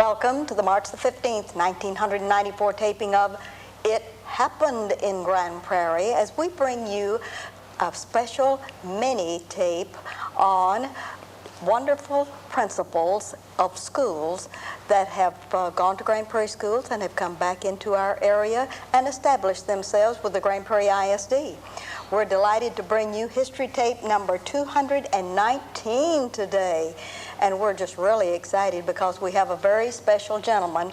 Welcome to the March the 15th, 1994 taping of It Happened in Grand Prairie as we bring you a special mini tape on wonderful principals of schools that have gone to Grand Prairie schools and have come back into our area and established themselves with the Grand Prairie ISD. We're delighted to bring you history tape number 219 today. And we're just really excited because we have a very special gentleman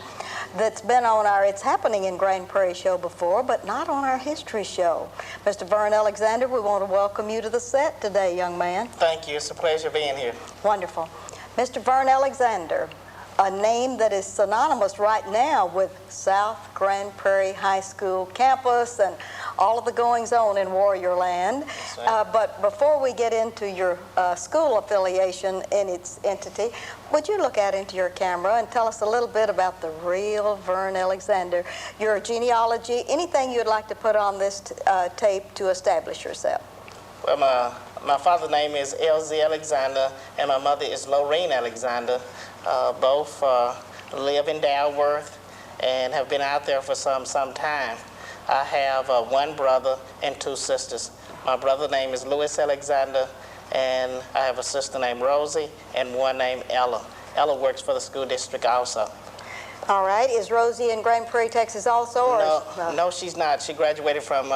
that's been on our It's Happening in Grand Prairie show before, but not on our history show. Mr. Vern Alexander, we want to welcome you to the set today, young man. Thank you. It's a pleasure being here. Wonderful. Mr. Vern Alexander, a name that is synonymous right now with South Grand Prairie High School campus and all of the goings-on in Warrior Land. But before we get into your school affiliation in its entity, would you look out into your camera and tell us a little bit about the real Vern Alexander, your genealogy, anything you'd like to put on this tape to establish yourself? Well, my father's name is L.Z. Alexander, and my mother is Lorraine Alexander. Both live in Dalworth and have been out there for some time. I have one brother and two sisters. My brother's name is Louis Alexander, and I have a sister named Rosie and one named Ella. Ella works for the school district also. All right. Is Rosie in Grand Prairie, Texas also? Or No, she's not. She graduated from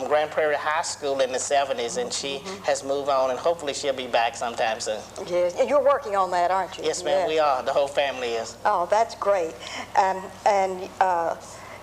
Grand Prairie High School in the 70s, and she has moved on, and hopefully she'll be back sometime soon. Yes, you're working on that, aren't you? Yes, ma'am, we are. The whole family is. Oh, that's great. And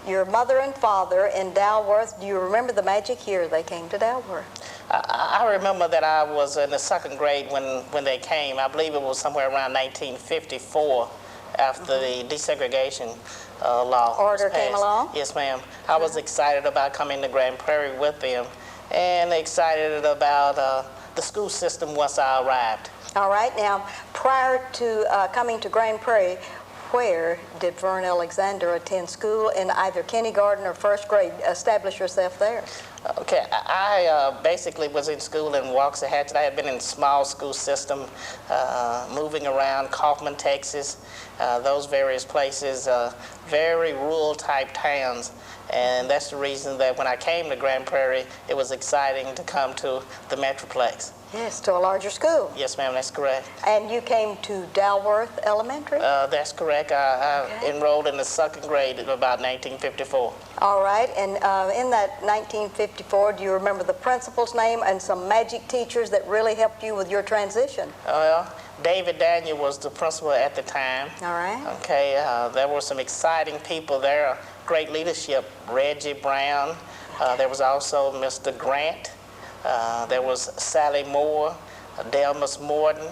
your mother and father in Dalworth, do you remember the magic year they came to Dalworth? I remember that I was in the second grade when they came. I believe it was somewhere around 1954 after the desegregation law Order came along? Yes, ma'am. I was excited about coming to Grand Prairie with them and excited about the school system once I arrived. All right. Now, prior to coming to Grand Prairie, where did Vern Alexander attend school in either kindergarten or first grade? Establish yourself there. Okay, I basically was in school in Waxahachie. I had been in a small school system, moving around Kaufman, Texas, those various places, very rural type towns. And that's the reason that when I came to Grand Prairie, it was exciting to come to the Metroplex. Yes, to a larger school. Yes, ma'am, that's correct. And you came to Dalworth Elementary? That's correct. I enrolled in the second grade in about 1954. All right, and in that 1954, do you remember the principal's name and some magic teachers that really helped you with your transition? Well, David Daniel was the principal at the time. All right. Okay, there were some exciting people there, great leadership, Reggie Brown. There was also Mr. Grant. There was Sally Moore, Delmas Morton.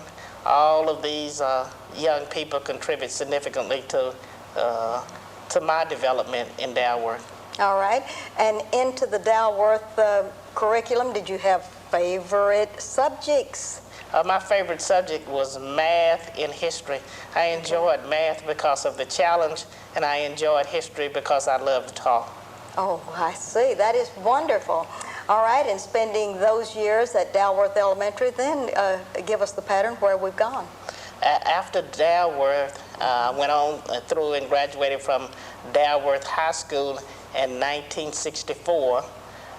All of these young people contribute significantly to my development in Dalworth. All right, and into the Dalworth curriculum, did you have favorite subjects? My favorite subject was math and history. I enjoyed math because of the challenge, and I enjoyed history because I love to talk. Oh, I see. That is wonderful. All right, and spending those years at Dalworth Elementary, then give us the pattern where we've gone. After Dalworth, I went on through and graduated from Dalworth High School in 1964.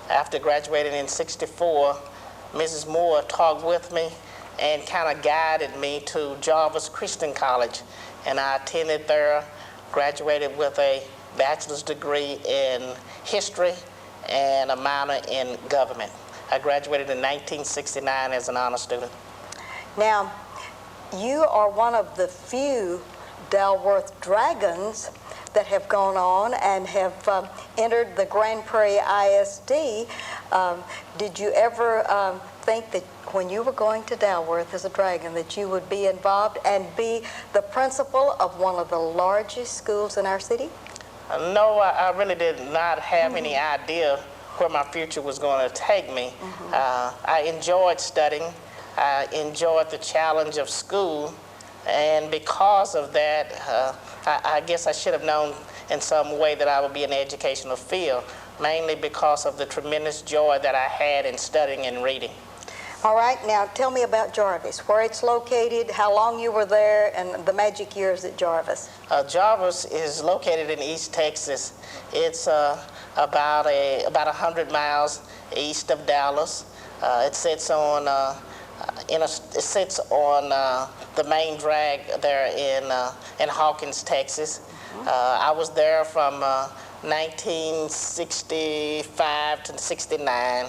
After graduating in 64, Mrs. Moore talked with me and kind of guided me to Jarvis Christian College. And I attended there, graduated with a bachelor's degree in history and a minor in government. I graduated in 1969 as an honor student. Now, you are one of the few Dalworth Dragons that have gone on and have entered the Grand Prairie ISD. Did you ever think that when you were going to Dalworth as a Dragon that you would be involved and be the principal of one of the largest schools in our city? No, I really did not have any idea where my future was going to take me. I enjoyed studying. I enjoyed the challenge of school. And because of that, I guess I should have known in some way that I would be in the educational field, mainly because of the tremendous joy that I had in studying and reading. All right, now tell me about Jarvis, where it's located, how long you were there, and the magic years at Jarvis. Jarvis is located in East Texas. It's about 100 miles east of Dallas. It sits on the main drag there in Hawkins, Texas. I was there from 1965 to 69.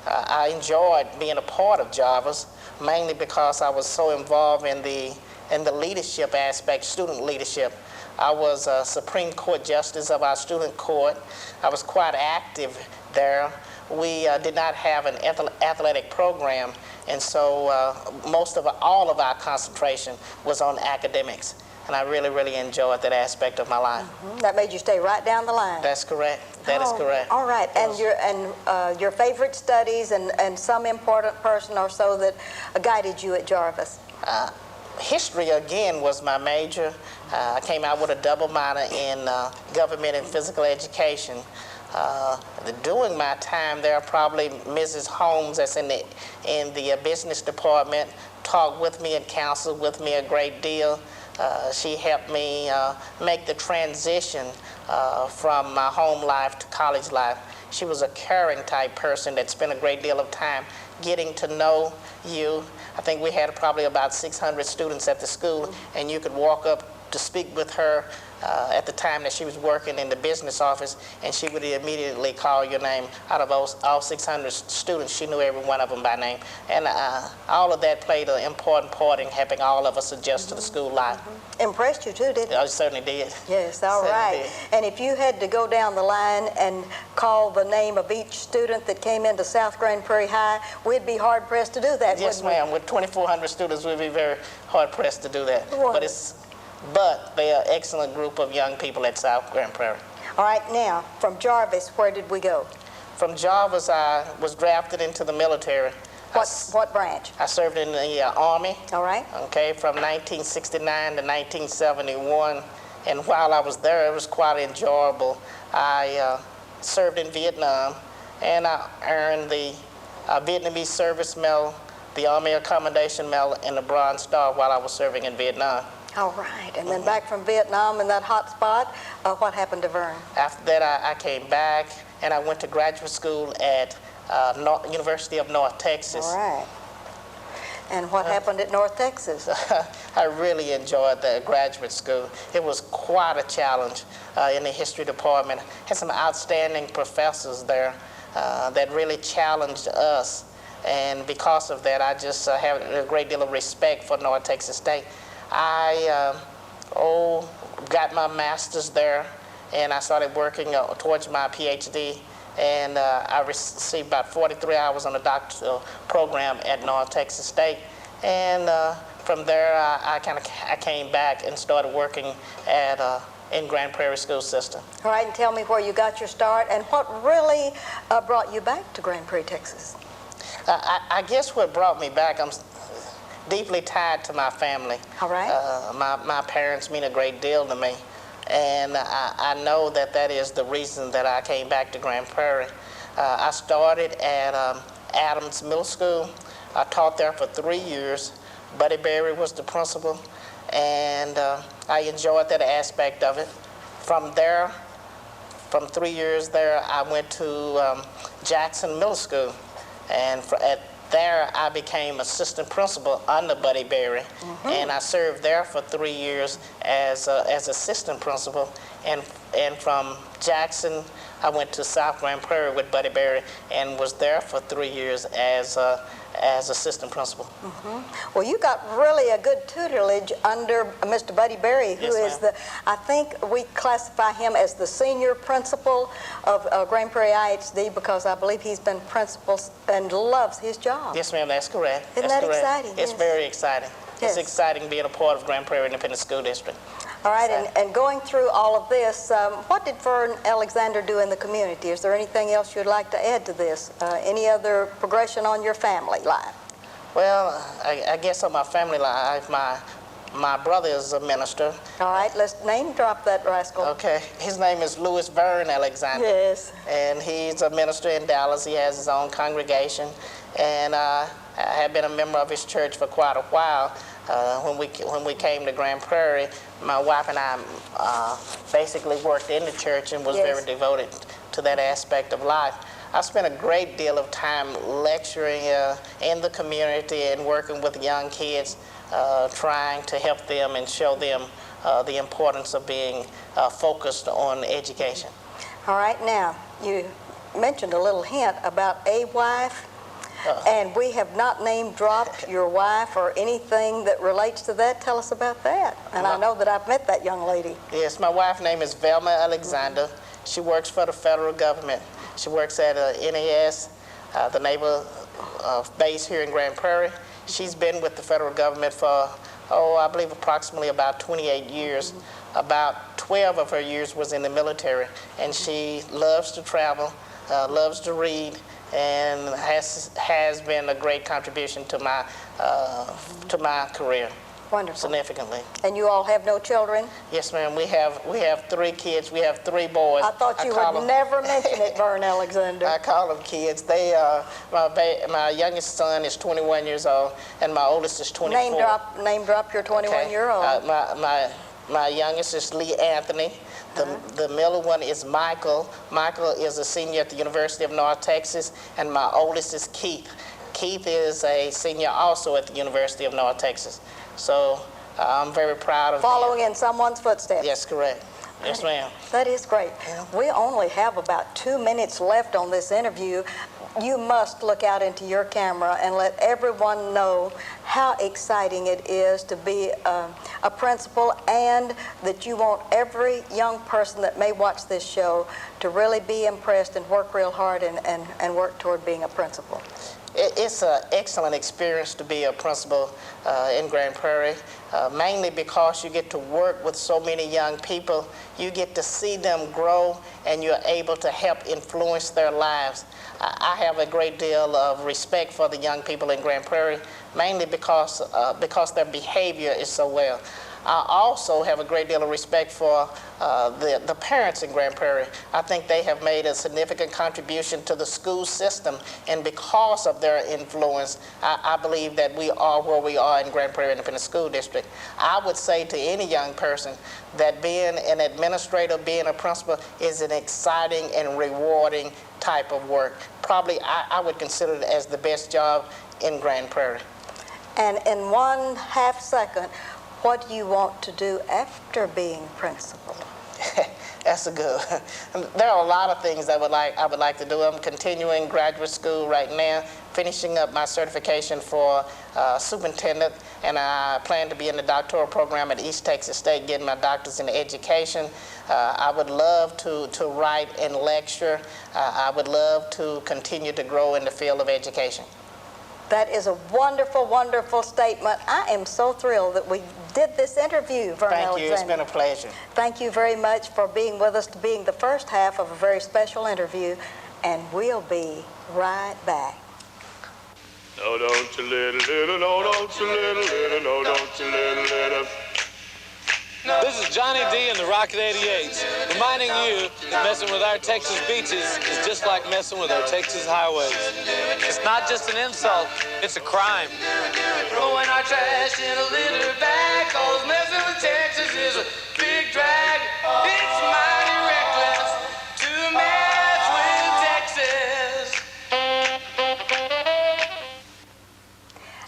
I enjoyed being a part of Jarvis, mainly because I was so involved in the leadership aspect, student leadership. I was a Supreme Court Justice of our student court. I was quite active there. We did not have an athletic program, and so all of our concentration was on academics. And I really, really enjoyed that aspect of my life. That made you stay right down the line. That's correct. That is correct. All right. And your favorite studies and some important person or so that guided you at Jarvis? History, again, was my major. I came out with a double minor in government and physical education. During my time there, probably Mrs. Holmes, that's in the business department, talked with me and counseled with me a great deal. She helped me make the transition from my home life to college life. She was a caring type person that spent a great deal of time getting to know you. I think we had probably about 600 students at the school, and you could walk up to speak with her at the time that she was working in the business office, and she would immediately call your name. Out of all 600 students, she knew every one of them by name. And all of that played an important part in helping all of us adjust to the school life. Impressed you too, didn't it? I certainly did. Yes, all right. And if you had to go down the line and call the name of each student that came into South Grand Prairie High, we'd be hard-pressed to do that, yes, wouldn't we? ma'am. With 2,400 students, we'd be very hard-pressed to do that. But they are an excellent group of young people at South Grand Prairie. All right, now, from Jarvis, where did we go? From Jarvis, I was drafted into the military. What branch? I served in the Army. All right. Okay, from 1969 to 1971. And while I was there, it was quite enjoyable. I served in Vietnam, and I earned the Vietnamese Service Medal, the Army Accommodation Medal, and the Bronze Star while I was serving in Vietnam. All right, and then back from Vietnam in that hot spot, what happened to Vern? After that, I came back, and I went to graduate school at University of North Texas. All right. And what happened at North Texas? I really enjoyed the graduate school. It was quite a challenge in the history department. Had some outstanding professors there that really challenged us, and because of that, I just have a great deal of respect for North Texas State. I got my master's there, and I started working towards my PhD, and I received about 43 hours on the doctoral program at North Texas State. And from there, I came back and started working in Grand Prairie school system. All right, and tell me where you got your start and what really brought you back to Grand Prairie, Texas. I guess what brought me back, I'm deeply tied to my family. All right. My parents mean a great deal to me, and I know that is the reason that I came back to Grand Prairie. I started at Adams Middle School. I taught there for 3 years. Buddy Berry was the principal, and I enjoyed that aspect of it. From there, from 3 years there, I went to Jackson Middle School, and there I became assistant principal under Buddy Berry, and I served there for 3 years as assistant principal. And from Jackson, I went to South Grand Prairie with Buddy Berry and was there for 3 years as assistant principal. Well, you got really a good tutelage under Mr. Buddy Berry, who is I think we classify him as the senior principal of Grand Prairie IHD, because I believe he's been principal and loves his job. Yes, ma'am, that's correct. Isn't that exciting? It's very exciting. Yes. It's exciting being a part of Grand Prairie Independent School District. All right, and going through all of this, what did Vern Alexander do in the community? Is there anything else you'd like to add to this? Any other progression on your family life? Well, I guess on my family life, my brother is a minister. All right, let's name drop that rascal. Okay, his name is Louis Vern Alexander. Yes. And he's a minister in Dallas. He has his own congregation, and I have been a member of his church for quite a while. When we came to Grand Prairie, my wife and I basically worked in the church and was Yes. very devoted to that aspect of life. I spent a great deal of time lecturing in the community and working with young kids, trying to help them and show them the importance of being focused on education. All right, now, you mentioned a little hint about a wife, and we have not name-dropped your wife or anything that relates to that. Tell us about that. And I know that I've met that young lady. Yes, my wife's name is Velma Alexander. She works for the federal government. She works at NAS, the naval base here in Grand Prairie. She's been with the federal government for, I believe approximately about 28 years. About 12 of her years was in the military, and she loves to travel, loves to read, and has been a great contribution to my career. Wonderful. Significantly. And you all have no children? Yes, ma'am. We have 3 kids. We have 3 boys. I thought you would never mention it, Vern Alexander. I call them kids. They my youngest son is 21 years old, and my oldest is 24. Name drop your 21-year-old. Okay. My youngest is Lee Anthony. The middle one is Michael. Michael is a senior at the University of North Texas, and my oldest is Keith. Keith is a senior also at the University of North Texas. So I'm very proud of Following them. in someone's footsteps. Yes, correct. Yes, ma'am. That is great. Yeah. We only have about 2 minutes left on this interview. You must look out into your camera and let everyone know how exciting it is to be a principal, and that you want every young person that may watch this show to really be impressed and work real hard and work toward being a principal. It's an excellent experience to be a principal in Grand Prairie, mainly because you get to work with so many young people. You get to see them grow, and you're able to help influence their lives. I have a great deal of respect for the young people in Grand Prairie, mainly because their behavior is so well. I also have a great deal of respect for the parents in Grand Prairie. I think they have made a significant contribution to the school system, and because of their influence, I believe that we are where we are in Grand Prairie Independent School District. I would say to any young person that being an administrator, being a principal, is an exciting and rewarding type of work. Probably I would consider it as the best job in Grand Prairie. And in 1/2 second, what do you want to do after being principal? That's a good one. There are a lot of things I would like to do. I'm continuing graduate school right now, finishing up my certification for superintendent, and I plan to be in the doctoral program at East Texas State, getting my doctorate in education. I would love to write and lecture. I would love to continue to grow in the field of education. That is a wonderful, wonderful statement. I am so thrilled that we did this interview, Vern Alexander. Thank you. It's been a pleasure. Thank you very much for being with us, to being the first half of a very special interview, and we'll be right back. No, don't you little, no, don't you little, no, don't you little. This is Johnny D and the Rocket 88s, reminding you that messing with our Texas beaches is just like messing with our Texas highways. It's not just an insult, it's a crime. Throwing our trash in a litter bag, 'cause messing with Texas is a big drag. It's mighty reckless to mess with Texas.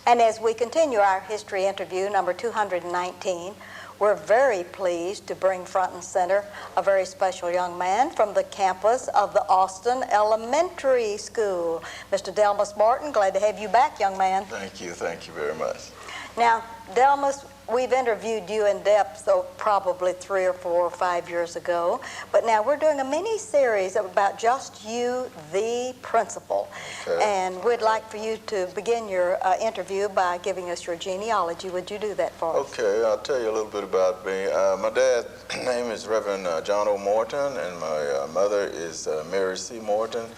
And as we continue our history interview, number 219, we're very pleased to bring front and center a very special young man from the campus of the Austin Elementary School. Mr. Delmas Martin, glad to have you back, young man. Thank you very much. Now, Delmas, we've interviewed you in depth, probably 3 or 4 or 5 years ago, but now we're doing a mini-series about just you, the principal. Okay. And we'd like for you to begin your interview by giving us your genealogy. Would you do that for us? Okay, I'll tell you a little bit about me. My dad's name is Reverend John O. Morton, and my mother is Mary C. Morton.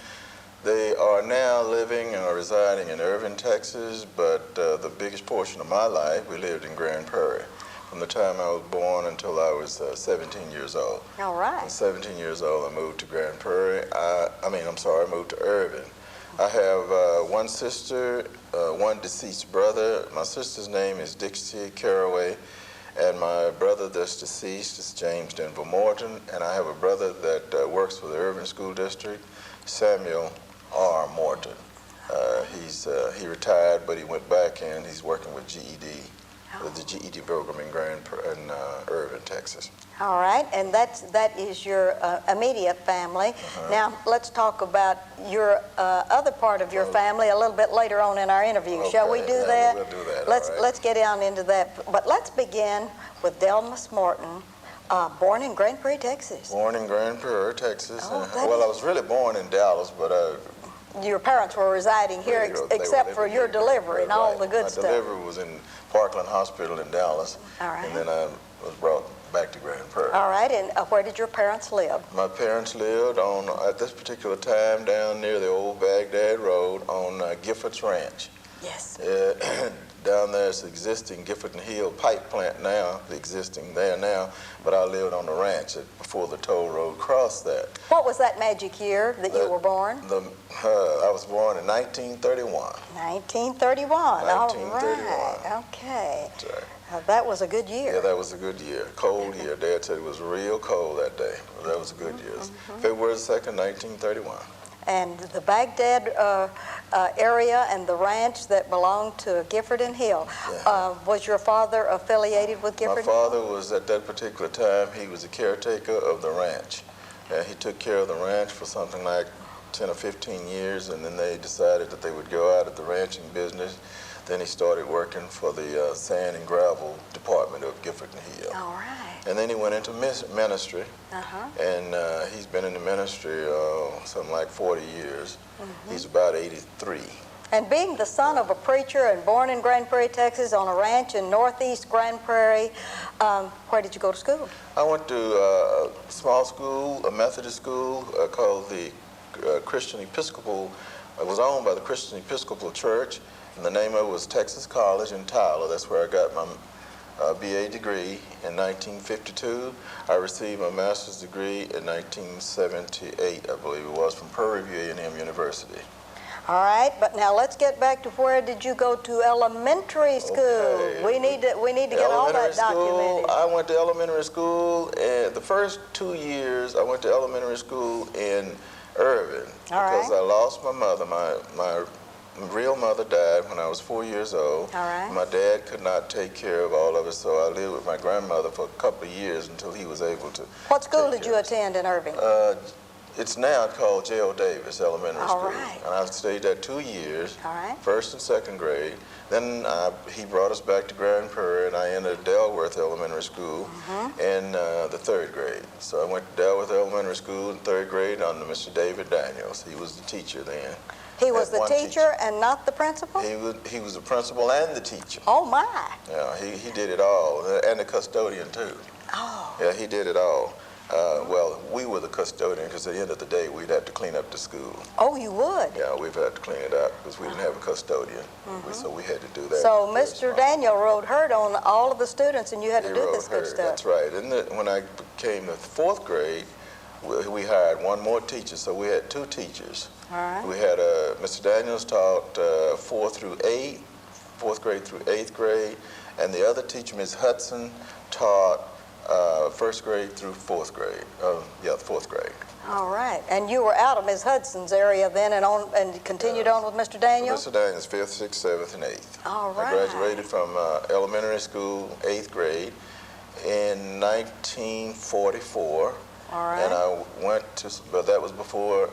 They are now living and are residing in Irving, Texas, but the biggest portion of my life, we lived in Grand Prairie. From the time I was born until I was 17 years old. All right. At 17 years old, I moved to Grand Prairie. I moved to Irving. I have one sister, one deceased brother. My sister's name is Dixie Caraway, and my brother that's deceased is James Denver Morton, and I have a brother that works for the Irving School District, Samuel R. Morton. He retired, but he went back and he's working with GED, the GED program in Irving, Texas. All right, and that is your immediate family. Now, let's talk about your other part of your family a little bit later on in our interview. Okay, Shall we do that? We'll do that. Let's get down into that. But let's begin with Delmas Morton, born in Grand Prairie, Texas. Born in Grand Prairie, Texas. Oh, Well, I was really born in Dallas, but your parents were residing here, except for your delivery and all the good my stuff. My delivery was in Parkland Hospital in Dallas, All right. and then I was brought back to Grand Prairie. All right, and where did your parents live? My parents lived at this particular time, down near the old Baghdad Road on Giffords Ranch. Yes. Down there is the existing Gifford and Hill pipe plant now, existing there now, but I lived on the ranch before the toll road crossed that. What was that magic year that you were born? I was born in 1931. 1931. 1931. All right. Okay. That's right. That was a good year. Yeah, that was a good year. Cold year. Dad said it was real cold that day. But that was a good year. February 2nd, 1931. And the Baghdad area and the ranch that belonged to Gifford and Hill. Was your father affiliated with Gifford? My father was, at that particular time, he was the caretaker of the ranch. He took care of the ranch for something like 10 or 15 years, and then they decided that they would go out of the ranching business. Then he started working for the sand and gravel department of Gifford and Hill. All right. And then he went into ministry, and he's been in the ministry something like 40 years. He's about 83. And being the son of a preacher and born in Grand Prairie, Texas, on a ranch in northeast Grand Prairie, where did you go to school? I went to a small school, a Methodist school called the Christian Episcopal. It was owned by the Christian Episcopal Church, and the name of it was Texas College in Tyler. That's where I got my BA degree in 1952. I received my master's degree in 1978, I believe it was, from Prairie A&M University. All right, but now let's get back to where did you go to elementary school? Okay. We need to get all that documented. I went to elementary school, and the first 2 years I went to elementary school in Irving because I lost my mother. My real mother died when I was 4 years old. All right. My dad could not take care of all of us, so I lived with my grandmother for a couple of years until he was able to. What school did you attend in Irving? It's now called J.O. Davis Elementary All School. right. And I stayed there 2 years, All right. first and second grade. Then he brought us back to Grand Prairie, and I entered Delworth Elementary School in the third grade. So I went to Delworth Elementary School in third grade under Mr. David Daniels. He was the teacher then. He was the teacher and not the principal? He was the principal and the teacher. Oh, my. Yeah, he did it all, and the custodian too. Oh. Yeah, he did it all. Well, we were the custodian because at the end of the day, we'd have to clean up the school. Oh, you would? Yeah, we've had to clean it up because we didn't have a custodian. So we had to do that. So Mr. Daniel rode herd on all of the students, and you had to do this good stuff. That's right. And when I came to fourth grade, we hired one more teacher, so we had two teachers. All right. We had Mr. Daniels taught 4th through 8th, 4th grade through 8th grade, and the other teacher, Ms. Hudson, taught 1st grade through 4th grade. 4th grade. All right. And you were out of Ms. Hudson's area then and continued on with Mr. Daniel? Mr. Daniels, 5th, 6th, 7th, and 8th. All right. I graduated from elementary school, 8th grade, in 1944. All right. And I went to, but that was before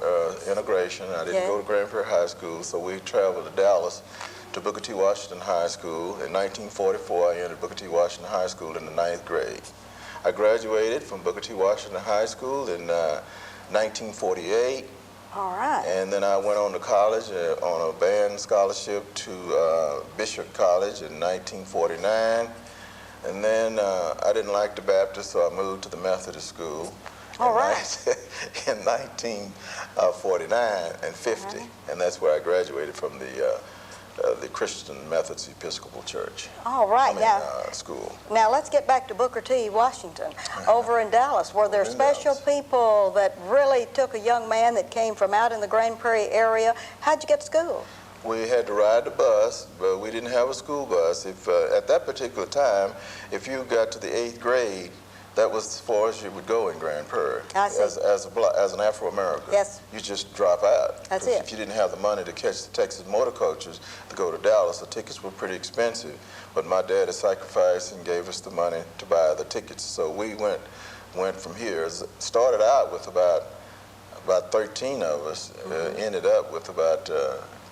integration. I didn't go to Grand Prairie High School, so we traveled to Dallas to Booker T. Washington High School. In 1944, I entered Booker T. Washington High School in the 9th grade. I graduated from Booker T. Washington High School in 1948. All right. And then I went on to college on a band scholarship to Bishop College in 1949. And then I didn't like the Baptist, so I moved to the Methodist school. All right. In 1949 and 50, and that's where I graduated from the the Christian Methodist Episcopal Church. All right, School. Now let's get back to Booker T, Washington, over in Dallas. Were there special people that really took a young man that came from out in the Grand Prairie area? How'd you get to school? We had to ride the bus, but we didn't have a school bus. If at that particular time, if you got to the 8th grade, that was as far as you would go in Grand Prairie. I see. As an Afro-American. Yes. You just drop out. That's it. If you didn't have the money to catch the Texas motor coaches to go to Dallas, the tickets were pretty expensive. But my dad had sacrificed and gave us the money to buy the tickets. So we went from here. Started out with about 13 of us. Ended up with about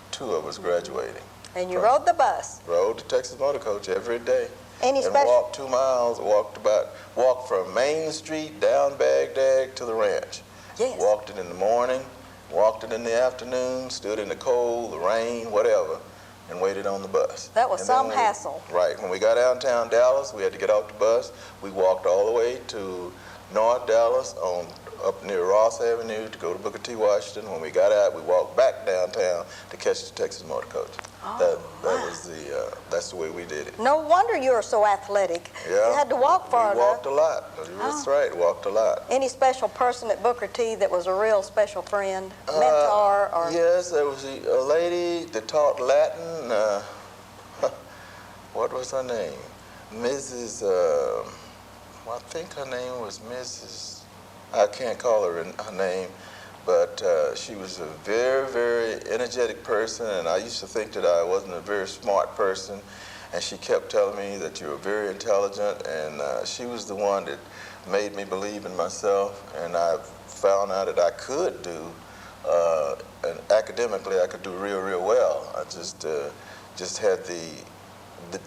2 of us graduating. And you rode the bus? Rode the Texas motor coach every day. Any and special? Walked 2 miles, walked from Main Street down Baghdad to the ranch. Yes. Walked it in the morning, walked it in the afternoon, stood in the cold, the rain, whatever, and waited on the bus. That was some hassle. Right. When we got downtown Dallas, we had to get off the bus. We walked all the way to North Dallas up near Ross Avenue to go to Booker T, Washington. When we got out, we walked back downtown to catch the Texas motor coach. That's the way we did it. No wonder you were so athletic. Yeah. You had to walk far We walked a lot. That's right, walked a lot. Any special person at Booker T that was a real special friend, mentor, or? Yes, there was a lady that taught Latin. What was her name? Mrs. I think her name was Mrs. I can't call her her name, but she was a very, very energetic person, and I used to think that I wasn't a very smart person, and she kept telling me that you were very intelligent, and she was the one that made me believe in myself, and I found out that I could do, and academically I could do real, real well. I just had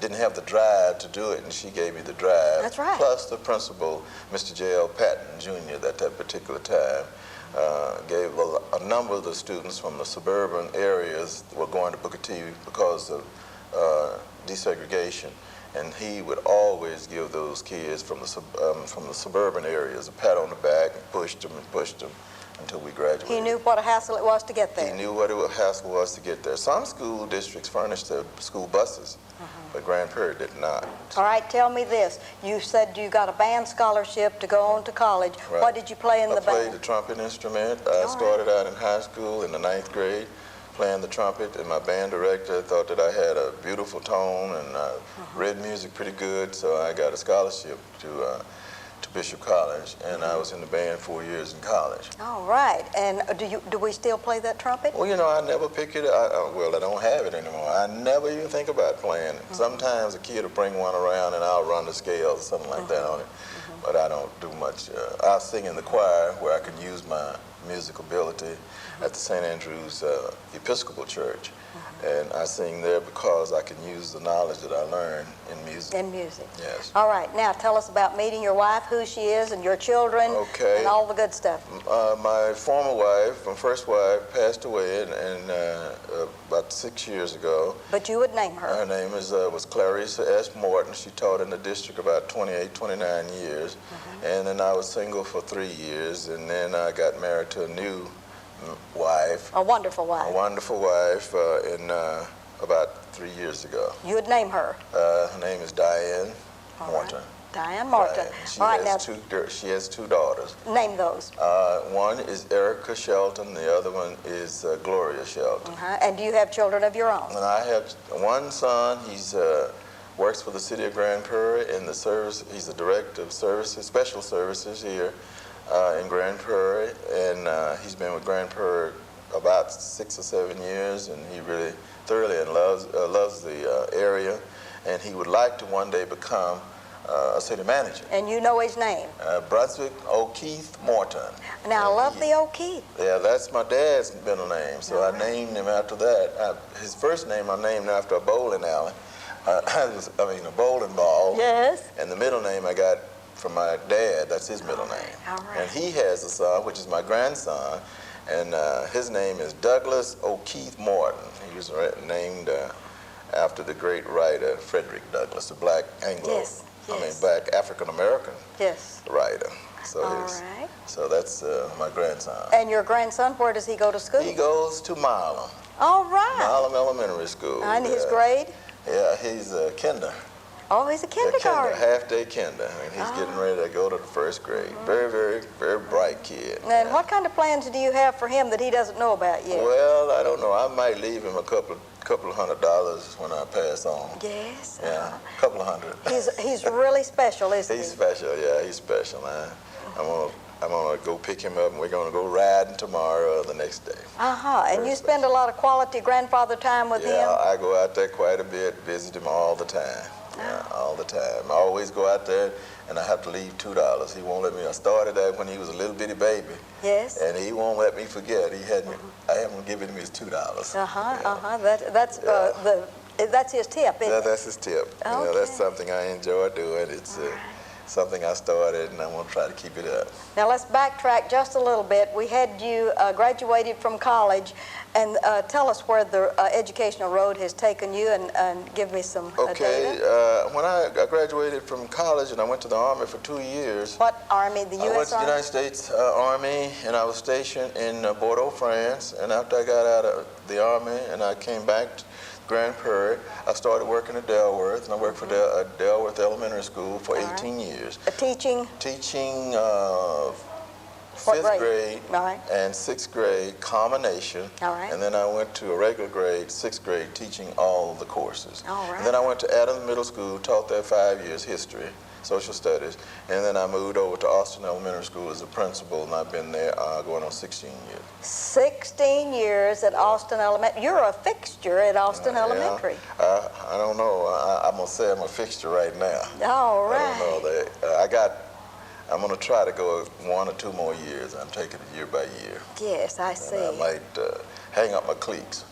didn't have the drive to do it, and she gave me the drive. That's right. Plus the principal, Mr. J.L. Patton Jr., at that particular time, gave a number of the students from the suburban areas that were going to Booker T because of desegregation, and he would always give those kids from the suburban areas a pat on the back and pushed them until we graduated. He knew what a hassle it was to get there. He knew what a hassle was to get there. Some school districts furnished their school buses, but Grand Prairie did not. All right, tell me this. You said you got a band scholarship to go on to college. Right. What did you play in the band? I played the trumpet instrument. I started out in high school in the 9th grade playing the trumpet, and my band director thought that I had a beautiful tone and read music pretty good, so I got a scholarship to Bishop College, and I was in the band 4 years in college. All right, and do we still play that trumpet? Well, you know, I never pick it. I don't have it anymore. I never even think about playing it. Sometimes a kid will bring one around, and I'll run the scales or something like that on it. But I don't do much. I sing in the choir where I can use my music ability at the St. Andrew's Episcopal Church. And I sing there because I can use the knowledge that I learned in music. In music. Yes. All right. Now tell us about meeting your wife, who she is, and your children, and all the good stuff. My former wife, my first wife, passed away about 6 years ago. But you would name her. Her name was Clarissa S. Morton. She taught in the district about 28, 29 years. And then I was single for 3 years, and then I got married to a new wife. A wonderful wife. A wonderful wife about 3 years ago. You would name her? Her name is Diane Morton. Diane Morton. She has 2 daughters. Name those. One is Erica Shelton. The other one is Gloria Shelton. And do you have children of your own? And I have one son. He's works for the city of Grand Prairie in the service. He's the director of services, special services here in Grand Prairie, and he's been with Grand Prairie about 6 or 7 years, and he really thoroughly loves the area, and he would like to one day become a city manager. And you know his name? Brunswick O'Keefe Morton. Now, I love the O'Keefe. Yeah, that's my dad's middle name, so I named him after that. His first name I named after a bowling alley. A bowling ball. Yes. And the middle name I got from my dad. That's his middle name. All right. And he has a son, which is my grandson, and his name is Douglas O'Keefe Morton. He was named after the great writer Frederick Douglass, the black Anglo, Yes. black African American Yes. writer. So All right. So that's my grandson. And your grandson, where does he go to school? He goes to Milam. All right. Milam Elementary School. And his grade? Yeah, he's kinder. Oh, he's a kindergarten. Half-day kinder. I mean, he's getting ready to go to the first grade. Very, very, very bright kid. And what kind of plans do you have for him that he doesn't know about yet? Well, I don't know. I might leave him a couple of $100 when I pass on. Yes. Yeah, a couple of hundred. He's really special, isn't he? He's special. Yeah, he's special. I'm gonna go pick him up, and we're gonna go riding tomorrow or the next day. And Very you spend a lot of quality grandfather time with him? Yeah, I go out there quite a bit, visit him all the time. Yeah, all the time. I always go out there, and I have to leave $2. He won't let me. I started that when he was a little bitty baby. Yes. And he won't let me forget. I haven't given him his $2. That's his tip, isn't it? That's his tip. Okay. You know, that's something I enjoy doing. It's something I started, and I want to try to keep it up. Now let's backtrack just a little bit. We had you graduated from college, and tell us where the educational road has taken you, and give me some Okay, data. when I graduated from college, and I went to the Army for 2 years. What Army? The U.S. I went to the Army? United States Army, and I was stationed in Bordeaux, France. And after I got out of the Army, and I came back to Grand Prairie, I started working at Delworth, and I worked for Delworth Elementary School for 18 years. Teaching? Teaching What 5th grade All right. and 6th grade combination. All right. And then I went to a regular grade, 6th grade, teaching all the courses. All right. And then I went to Adams Middle School, taught there 5 years, history, social studies. And then I moved over to Austin Elementary School as a principal, and I've been there going on 16 years. 16 years at Austin Elementary. You're a fixture at Austin Elementary. Yeah. I don't know. I'm going to say I'm a fixture right now. All right. I don't know. I'm going to try to go 1 or 2 more years. I'm taking it year by year. Yes, I see. And I might hang up my cleats.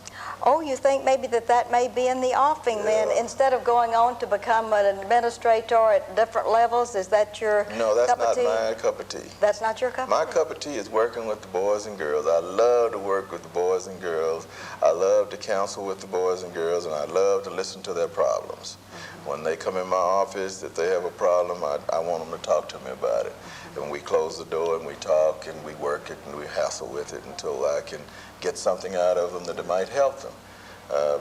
Oh, you think maybe that may be in the offing then, instead of going on to become an administrator at different levels? Is that your No, that's cup of not tea? my cup of tea. That's not your cup My of tea? cup of tea is working with the boys and girls. I love to work with the boys and girls. I love to counsel with the boys and girls, and I love to listen to their problems. When they come in my office, if they have a problem, I want them to talk to me about it. And we close the door and we talk and we work it and we hassle with it until I can get something out of them that might help them.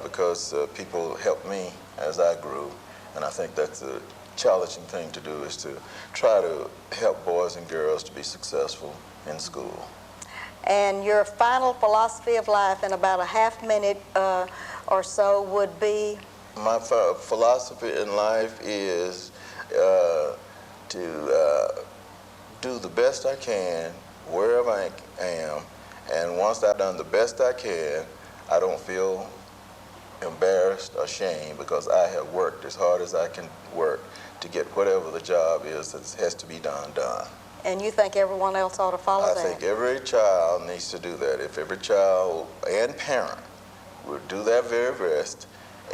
Because people helped me as I grew, and I think that's a challenging thing to do, is to try to help boys and girls to be successful in school. And your final philosophy of life in about a half minute or so would be? My philosophy in life is to do the best I can wherever I am, and once I've done the best I can, I don't feel embarrassed or ashamed, because I have worked as hard as I can work to get whatever the job is that has to be done. And you think everyone else ought to follow that? I think every child needs to do that. If every child and parent would do their very best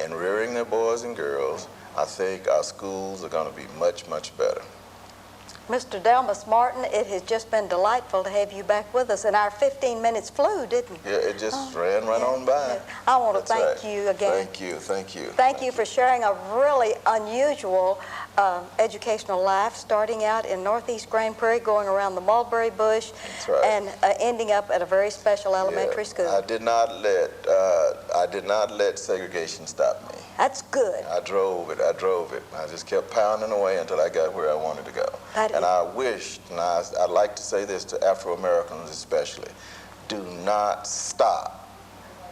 in rearing their boys and girls, I think our schools are going to be much, much better. Mr. Delmas Martin, it has just been delightful to have you back with us, and our 15 minutes flew, didn't it? Yeah, it just ran right on by. Yeah. I want to That's thank you again. Thank you, thank you. Thank you for sharing a really unusual educational life, starting out in Northeast Grand Prairie, going around the mulberry bush, That's right. and ending up at a very special elementary school. I did not let segregation stop me. That's good. I drove it. I just kept pounding away until I got where I wanted to go. And I wished, and I'd like to say this to Afro-Americans especially, do not stop.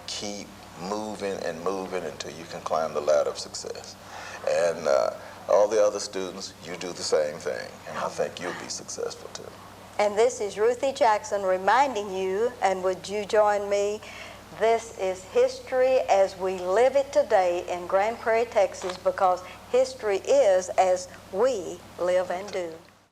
Keep moving and moving until you can climb the ladder of success. And all the other students, you do the same thing, and I think you'll be successful too. And this is Ruthie Jackson reminding you, and would you join me? This is history as we live it today in Grand Prairie, Texas, because history is as we live and do.